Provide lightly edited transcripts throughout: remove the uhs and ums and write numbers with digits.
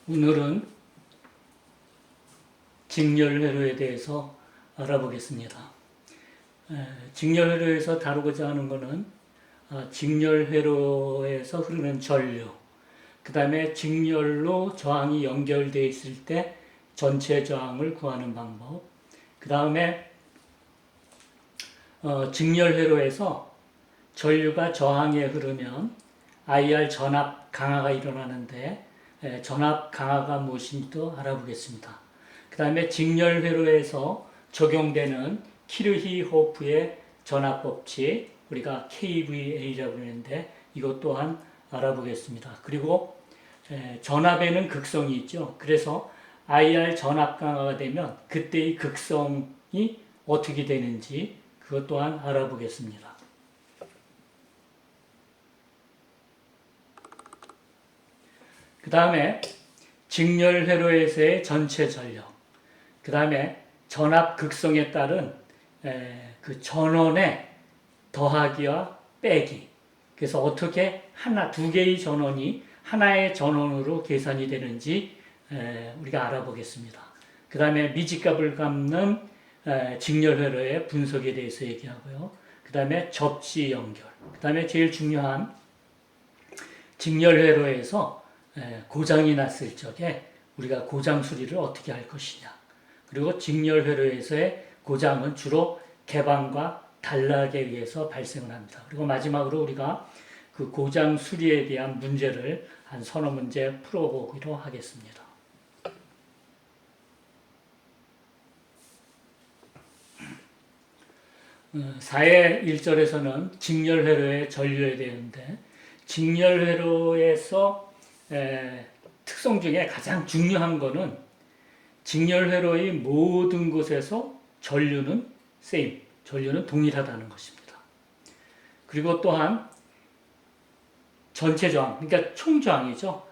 오늘은 직렬회로에 대해서 알아보겠습니다. 직렬회로에서 다루고자 하는 것은 직렬회로에서 흐르는 전류, 그 다음에 직렬로 저항이 연결되어 있을 때 전체 저항을 구하는 방법, 그 다음에 직렬회로에서 전류가 저항에 흐르면 IR 전압 강화가 일어나는데 전압 강화가 무엇인지도 알아보겠습니다. 그 다음에 직렬회로에서 적용되는 키르히호프의 전압법칙, 우리가 KVA라고 하는데 이것 또한 알아보겠습니다. 그리고 전압에는 극성이 있죠. 그래서 IR 전압 강화가 되면 그때의 극성이 어떻게 되는지 그것 또한 알아보겠습니다. 그 다음에 직렬회로에서의 전체 전력, 그 다음에 전압 극성에 따른 그 전원의 더하기와 빼기, 그래서 어떻게 두 개의 전원이 하나의 전원으로 계산이 되는지 우리가 알아보겠습니다. 그 다음에 미지값을 갚는 직렬회로의 분석에 대해서 얘기하고요. 그 다음에 접시 연결, 그 다음에 제일 중요한 직렬회로에서 고장이 났을 적에 우리가 고장 수리를 어떻게 할 것이냐. 그리고 직렬회로에서의 고장은 주로 개방과 단락에 의해서 발생을 합니다. 그리고 마지막으로 우리가 그 고장 수리에 대한 문제를 한 서너 문제 풀어보기로 하겠습니다. 사회 1절에서는 직렬회로의 전류에 대한데 직렬회로에서 특성 중에 가장 중요한 것은 직렬회로의 모든 곳에서 전류는 전류는 동일하다는 것입니다. 그리고 또한 전체 저항, 그러니까 총 저항이죠.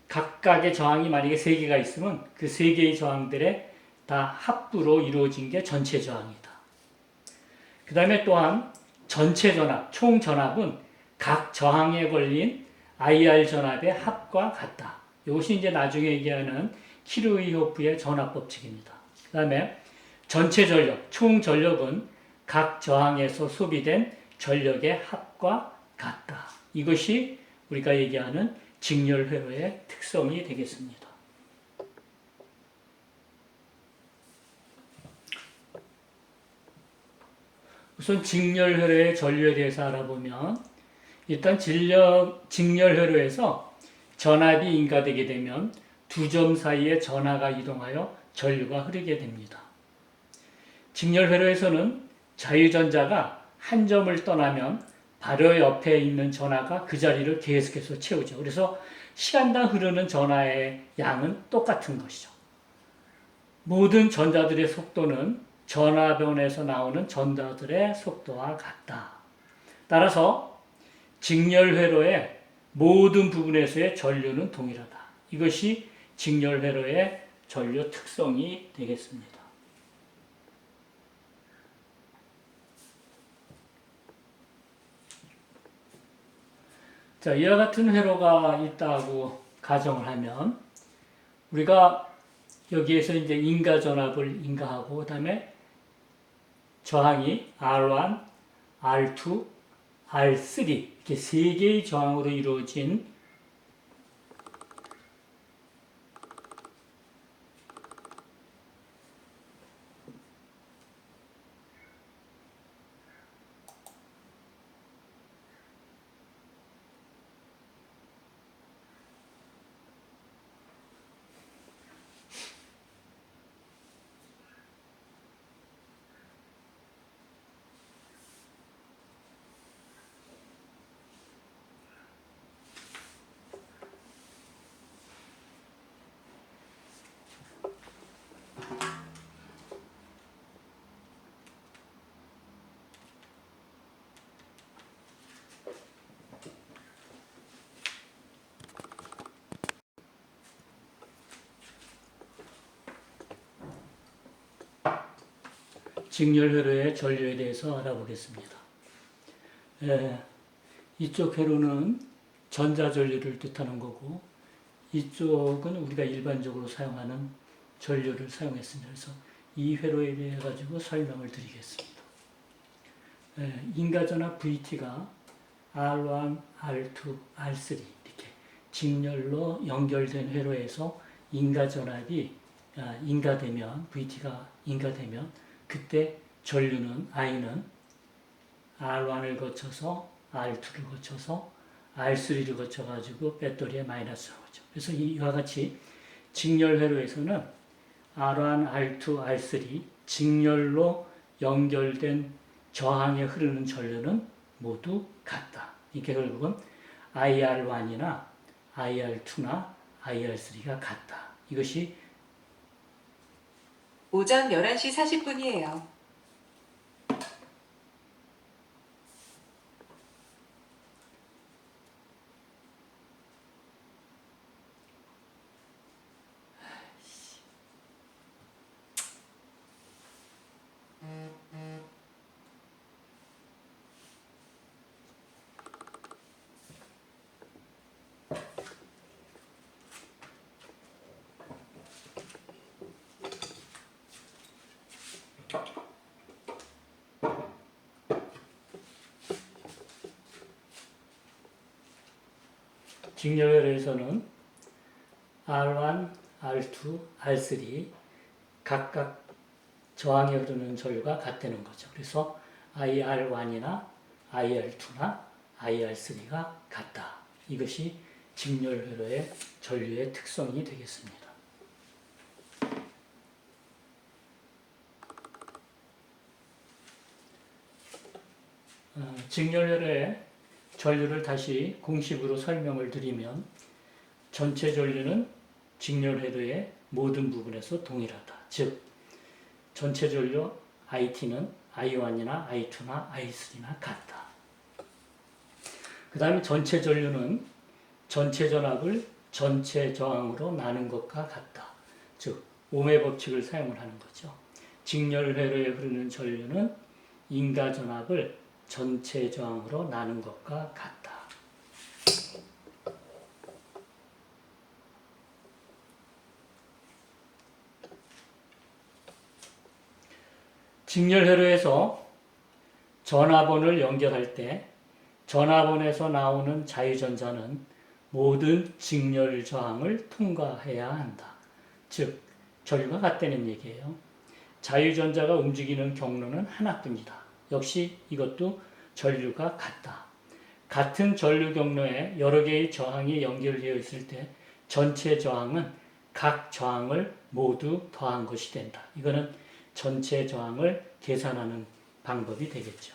각각의 저항이 만약에 3개가 있으면 그 3개의 저항들의 다 합부로 이루어진 게 전체 저항이다. 그 다음에 또한 전체 전압, 총 전압은 각 저항에 걸린 IR 전압의 합과 같다. 이것이 이제 나중에 얘기하는 키르히호프의 전압법칙입니다. 그 다음에 전체 전력, 총 전력은 각 저항에서 소비된 전력의 합과 같다. 이것이 우리가 얘기하는 직렬회로의 특성이 되겠습니다. 우선 직렬회로의 전류에 대해서 알아보면 일단 직렬회로에서 전압이 인가되게 되면 두 점 사이에 전하가 이동하여 전류가 흐르게 됩니다. 직렬회로에서는 자유전자가 한 점을 떠나면 바로 옆에 있는 전하가 그 자리를 계속해서 채우죠. 그래서 시간당 흐르는 전하의 양은 똑같은 것이죠. 모든 전자들의 속도는 전하변에서 나오는 전자들의 속도와 같다. 따라서 직렬회로의 모든 부분에서의 전류는 동일하다. 이것이 직렬회로의 전류 특성이 되겠습니다. 자, 이와 같은 회로가 있다고 가정을 하면 우리가 여기에서 이제 인가 전압을 인가하고 그다음에 저항이 R1, R2, R3 이렇게 3개의 저항으로 이루어진 직렬회로의 전류에 대해서 알아보겠습니다. 이쪽 회로는 전자전류를 뜻하는 거고 이쪽은 우리가 일반적으로 사용하는 전류를 사용했습니다. 그래서 이 회로에 대해 가지고 설명을 드리겠습니다. 인가전압 VT가 R1, R2, R3 이렇게 직렬로 연결된 회로에서 인가전압이 인가되면 VT가 인가되면 그때 전류는 I는 R1을 거쳐서 R2를 거쳐서 R3를 거쳐가지고 배터리에 마이너스로 오죠. 그래서 이와 같이 직렬 회로에서는 R1, R2, R3 직렬로 연결된 저항에 흐르는 전류는 모두 같다. 이게 결국은 IR1이나 IR2나 IR3가 같다. 이것이 오전 11시 40분이에요. 직렬회로에서는 R1, R2, R3 각각 저항에 흐르는 전류가 같다는 거죠. 그래서 IR1이나 IR2나 IR3가 같다. 이것이 직렬회로의 전류의 특성이 되겠습니다. 직렬회로의 전류를 다시 공식으로 설명을 드리면 전체 전류는 직렬회로의 모든 부분에서 동일하다. 즉 전체 전류 IT는 I1이나 I2나 I3나 같다. 그 다음에 전체 전류는 전체 전압을 전체 저항으로 나눈 것과 같다. 즉 옴의 법칙을 사용을 하는 거죠. 직렬회로에 흐르는 전류는 인가 전압을 전체 저항으로 나눈 것과 같다. 직렬회로에서 전화번을 연결할 때 전화번에서 나오는 자유전자는 모든 직렬 저항을 통과해야 한다. 즉 전류가 같다는 얘기예요. 자유전자가 움직이는 경로는 하나뿐이다. 역시 이것도 전류가 같다. 같은 전류 경로에 여러 개의 저항이 연결되어 있을 때 전체 저항은 각 저항을 모두 더한 것이 된다. 이거는 전체 저항을 계산하는 방법이 되겠죠.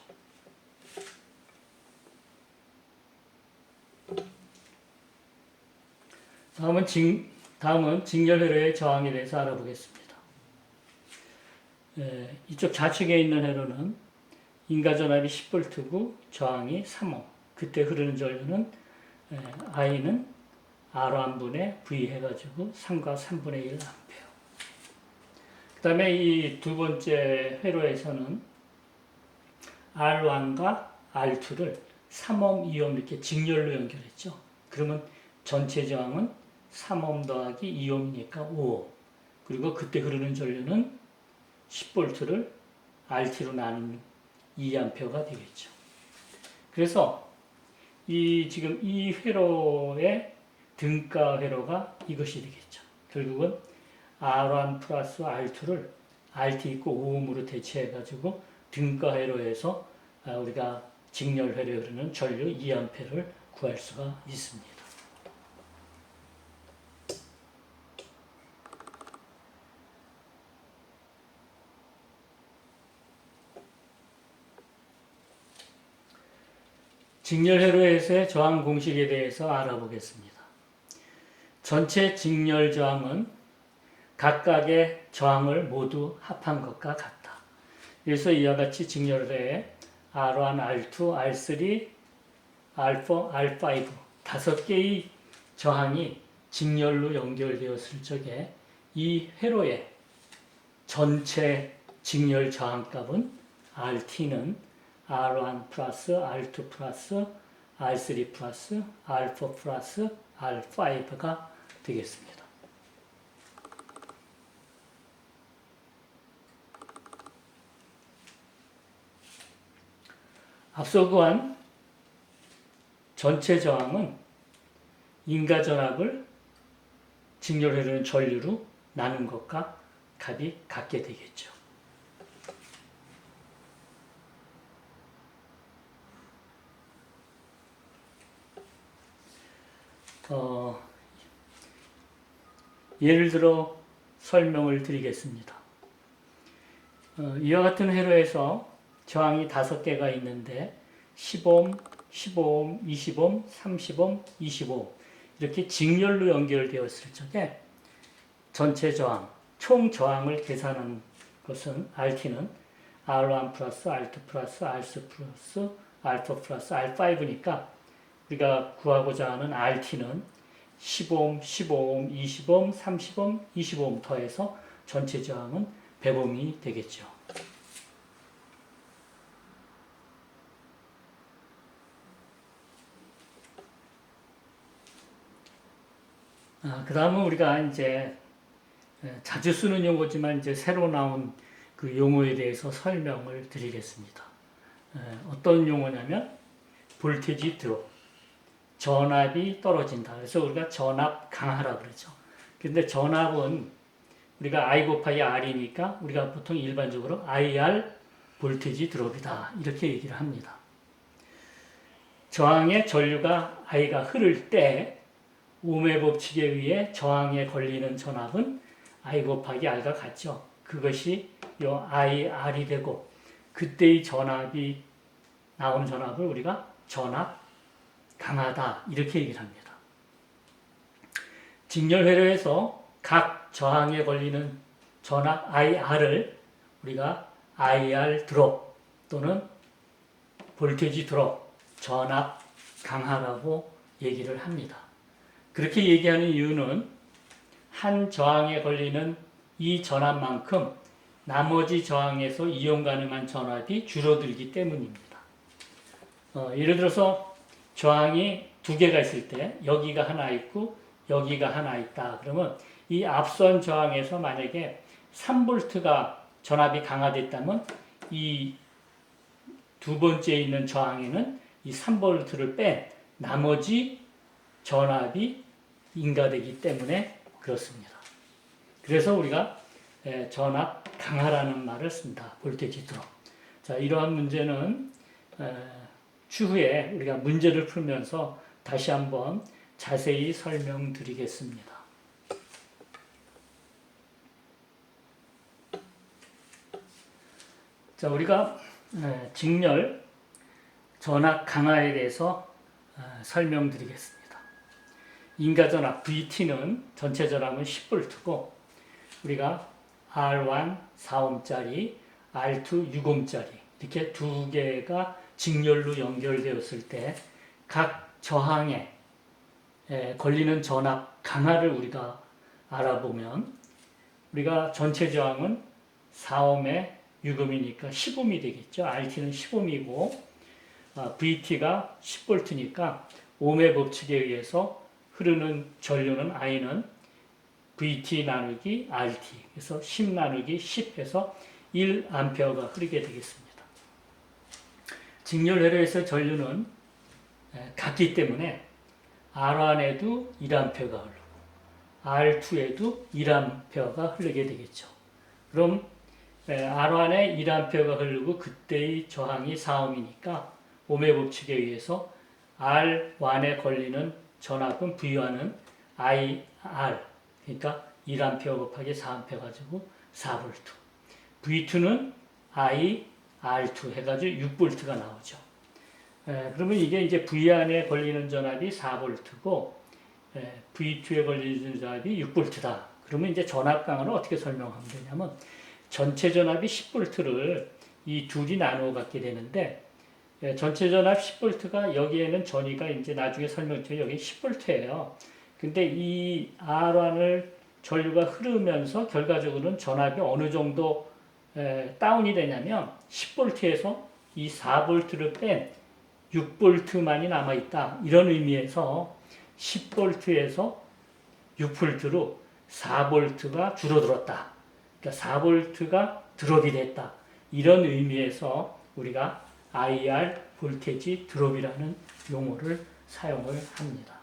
다음은 직렬회로의 저항에 대해서 알아보겠습니다. 이쪽 좌측에 있는 회로는 인가전압이 10V고 저항이 3옴. 그때 흐르는 전류는 I는 R1분의 V 해가지고 3과 3분의 1 암페어. 그 다음에 이 두 번째 회로에서는 R1과 R2를 3옴, 2옴 이렇게 직렬로 연결했죠. 그러면 전체 저항은 3옴 더하기 2옴이니까 5옴. 그리고 그때 흐르는 전류는 10V를 RT로 나눈 2A가 되겠죠. 그래서 지금 이 회로의 등가 회로가 이것이 되겠죠. 결국은 R1 플러스 R2를 RT 있고 5옴으로 대체해가지고 등가 회로에서 우리가 직렬 회로에 흐르는 전류 2A를 구할 수가 있습니다. 직렬회로에서의 저항 공식에 대해서 알아보겠습니다. 전체 직렬 저항은 각각의 저항을 모두 합한 것과 같다. 그래서 이와 같이 직렬회에 R1, R2, R3, R4, R5 다섯 개의 저항이 직렬로 연결되었을 적에 이 회로의 전체 직렬 저항값은 RT는 R1 플러스 R2 플러스 R3 플러스 R4 플러스 R5가 되겠습니다. 앞서 구한 전체 저항은 인가 전압을 직렬 흐르는 전류로 나눈 것과 값이 같게 되겠죠. 예를 들어 설명을 드리겠습니다. 이와 같은 회로에서 저항이 5개가 있는데 10옴, 15옴, 20옴, 30옴, 25옴 이렇게 직렬로 연결되었을 적에 전체 저항, 총 저항을 계산한 것은 RT는 R1 플러스 R2 플러스 R3 플러스 R4 플러스 R5니까 우리가 구하고자 하는 RT는 10옴, 15옴, 20옴, 30옴, 25옴 더해서 전체 저항은 100옴이 되겠죠. 그 다음은 우리가 이제 자주 쓰는 용어지만 이제 새로 나온 그 용어에 대해서 설명을 드리겠습니다. 어떤 용어냐면 볼테지 드롭, 전압이 떨어진다. 그래서 우리가 전압 강하라고 그러죠. 근데 전압은 우리가 I 곱하기 R이니까 우리가 보통 일반적으로 IR 볼테지 드롭이다 이렇게 얘기를 합니다. 저항의 전류가 I가 흐를 때 오음의 법칙에 의해 저항에 걸리는 전압은 I 곱하기 R과 같죠. 그것이 요 IR이 되고 그때의 전압이 나오는 전압을 우리가 전압 강하다 이렇게 얘기를 합니다. 직렬 회로에서 각 저항에 걸리는 전압 IR을 우리가 IR 드롭 또는 볼테지 드롭, 전압 강하라고 얘기를 합니다. 그렇게 얘기하는 이유는 한 저항에 걸리는 이 전압만큼 나머지 저항에서 이용 가능한 전압이 줄어들기 때문입니다. 예를 들어서 저항이 2개가 있을 때 여기가 하나 있고 여기가 하나 있다. 그러면 이 앞선 저항에서 만약에 3V가 전압이 강화됐다면 이 두 번째에 있는 저항에는 이 3V를 뺀 나머지 전압이 인가되기 때문에 그렇습니다. 그래서 우리가 전압 강하라는 말을 씁니다. 볼테지 드롭. 자, 이러한 문제는 추후에 우리가 문제를 풀면서 다시 한번 자세히 설명드리겠습니다. 자, 우리가 직렬 전압 강하에 대해서 설명드리겠습니다. 인가 전압 VT는 전체 전압은 10V고 우리가 R1 4옴짜리, R2 6옴짜리 이렇게 2개가 직렬로 연결되었을 때 각 저항에 걸리는 전압 강하를 우리가 알아보면 우리가 전체 저항은 4옴에 6옴이니까 10옴이 되겠죠. RT는 10옴이고 VT가 10V니까 옴의 법칙에 의해서 흐르는 전류는 I는 VT 나누기 RT 그래서 10 나누기 10 해서 1A가 흐르게 되겠습니다. 직렬 회로에서 전류는 같기 때문에 R1에도 1A가 흐르고 R2에도 1A가 흐르게 되겠죠. 그럼 R1에 1A가 흐르고 그때의 저항이 4옴이니까 옴의 법칙에 의해서 R1에 걸리는 전압은 V1은 IR 그러니까 1A 곱하기 4A 가지고 4V V2는 IR2 해가지고 6V가 나오죠. 그러면 이게 이제 V1에 걸리는 전압이 4V고 V2에 걸리는 전압이 6V다. 그러면 이제 전압 강화를 어떻게 설명하면 되냐면 전체 전압이 10V를 이 둘이 나누어 갖게 되는데 전체 전압 10V가 여기에는 전위가 이제 나중에 설명드려 여기 10V예요. 근데 이 R1을 전류가 흐르면서 결과적으로는 전압이 어느 정도 다운이 되냐면 10V에서 이 4V를 뺀 6V만이 남아있다. 이런 의미에서 10V에서 6V로 4V가 줄어들었다. 그러니까 4V가 드롭이 됐다. 이런 의미에서 우리가 IR 볼테지 드롭이라는 용어를 사용을 합니다.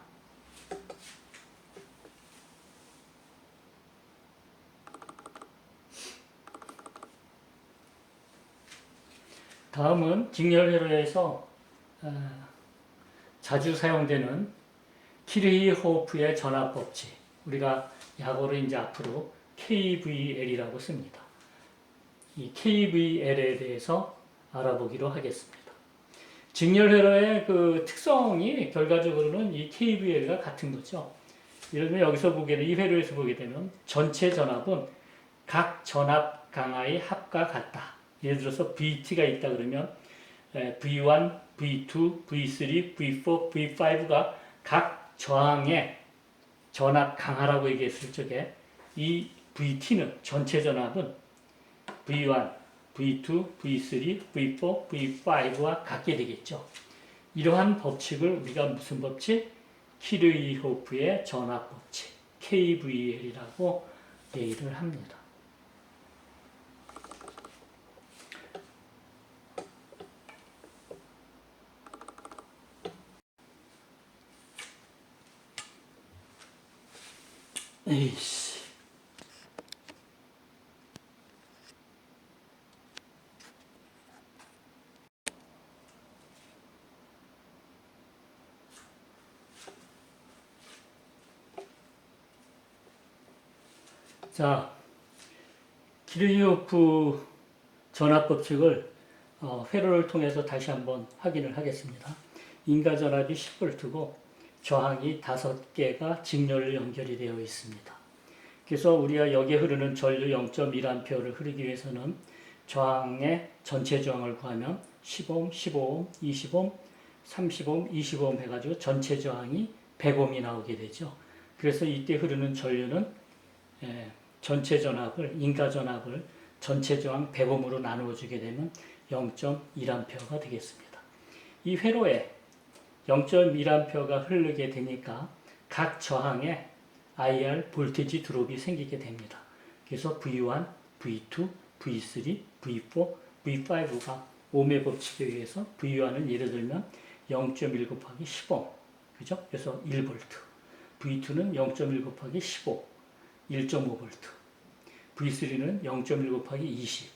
다음은 직렬회로에서 자주 사용되는 키르히호프의 전압 법칙. 우리가 약어로 이제 앞으로 KVL이라고 씁니다. 이 KVL에 대해서 알아보기로 하겠습니다. 직렬회로의 그 특성이 결과적으로는 이 KVL과 같은 거죠. 예를 들면 여기서 보게 되면 이 회로에서 보게 되면 전체 전압은 각 전압 강하의 합과 같다. 예를 들어서 VT가 있다 그러면 V1, V2, V3, V4, V5가 각 저항의 전압 강하라고 얘기했을 적에 이 VT는 전체 전압은 V1, V2, V3, V4, V5와 같게 되겠죠. 이러한 법칙을 우리가 무슨 법칙? 키르히호프의 전압 법칙, KVL이라고 얘기를 합니다. 에이씨. 자, 키르히호프 전압 법칙을 회로를 통해서 다시 한번 확인을 하겠습니다. 인가 전압이 10V고 저항이 5개가 직렬 연결이 되어 있습니다. 그래서 우리가 여기에 흐르는 전류 0.1A를 흐르기 위해서는 저항의 전체 저항을 구하면 10옴, 15옴, 20옴, 30옴, 20옴 해가지고 전체 저항이 100옴이 나오게 되죠. 그래서 이때 흐르는 전류는 전체 전압을, 인가 전압을 전체 저항 100옴으로 나누어 주게 되면 0.1A가 되겠습니다. 이 회로에 0.1A가 흐르게 되니까 각 저항에 IR 볼테지 드롭이 생기게 됩니다. 그래서 V1, V2, V3, V4, V5가 옴의 법칙에 의해서 V1은 예를 들면 0.1 곱하기 10옴, 그죠? 그래서 1V. V2는 0.1 곱하기 15, 1.5V. V3는 0.1 곱하기 20,